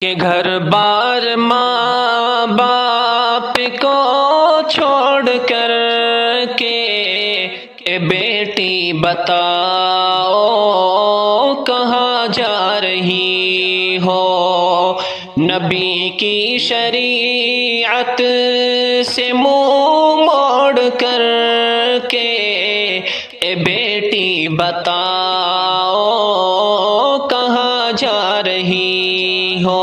کہ گھر بار ماں باپ کو چھوڑ کر کے اے بیٹی بتاؤ کہاں جا رہی ہو، نبی کی شریعت سے منہ موڑ کر کے اے بیٹی بتاؤ کہاں جا رہی ہو۔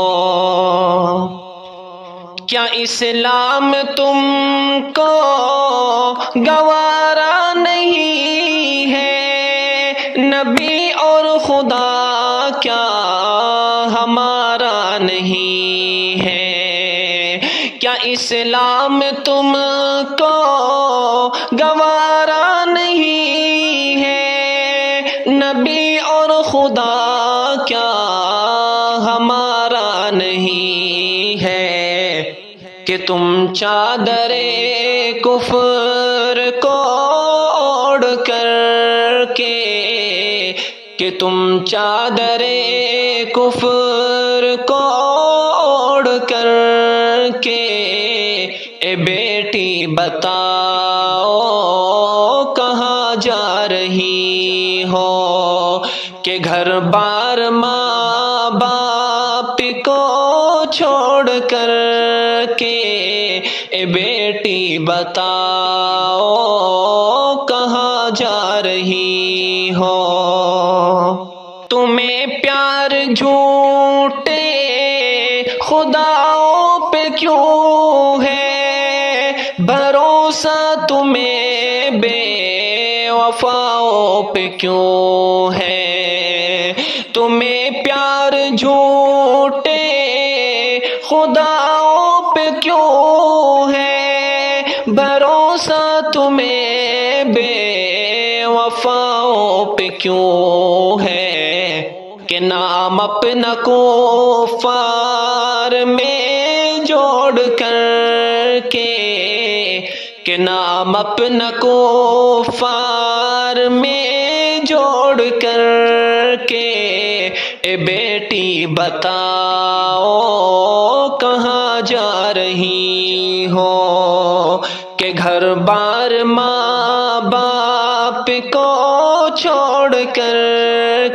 کیا اسلام تم کو گوارا نہیں ہے، نبی اور خدا کیا ہمارا نہیں ہے؟ کیا اسلام تم کو گوارا نہیں ہے، نبی اور خدا کیا ہمارا نہیں ہے؟ کہ تم چادر کفر کو اوڑھ کر کے، کہ تم چادر کفر کو اوڑھ کر کے اے بیٹی بتاؤ کہاں جا رہی ہو۔ کہ گھر بار ماں باپ کو چھوڑ کر کے اے بیٹی بتاؤ کہاں جا رہی ہو۔ تمہیں پیار جھوٹے خداؤں پہ کیوں ہے، بھروسہ تمہیں بے وفاؤں پہ کیوں ہے؟ تمہیں پیار جھوٹے خداؤں پہ کیوں ہے، بھروسہ تمہیں بے وفاؤں پہ کیوں ہے؟ کہ نام اپنا کفار میں جوڑ کر کے، کہ نام اپنا کفار میں جوڑ کر کے اے بیٹی بتاؤ کہاں جا رہی ہو۔ کہ گھر بار ماں باپ کو چھوڑ کر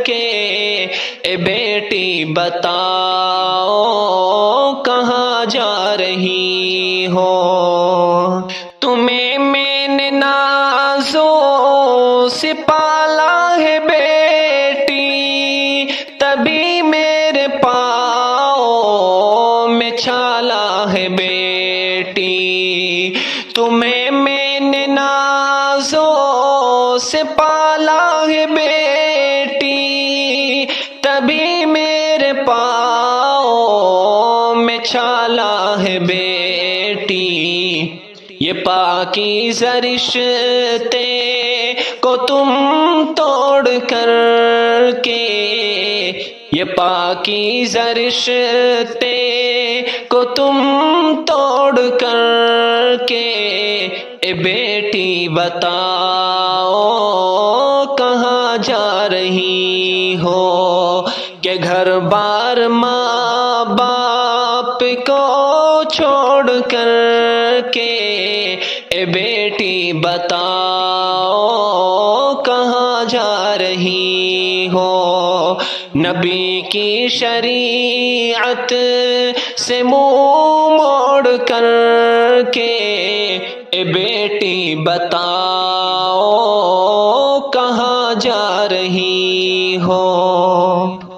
کے اے بیٹی بتاؤ کہاں جا رہی ہو۔ تمہیں میں نے نازوں سے پالا ہے بیٹی، تبھی میرے پاؤں میں چھالا ہے بیٹی۔ تمہیں میں نے نازوں سے پالا ہے بیٹی، تبھی میرے پاؤں میں چھالا ہے بیٹی۔ یہ پاکیزہ رشتے کو تم توڑ کر کے، یہ پاکیزہ رشتے کو تم توڑ کر کے اے بیٹی بتاؤ کہاں جا رہی ہو۔ کہ گھر بار ماں باپ کو چھوڑ کر کے اے بیٹی بتاؤ کہاں جا رہی ہو، نبی کی شریعت سے منہ موڑ کر کے اے بیٹی بتاؤ کہاں جا رہی ہو۔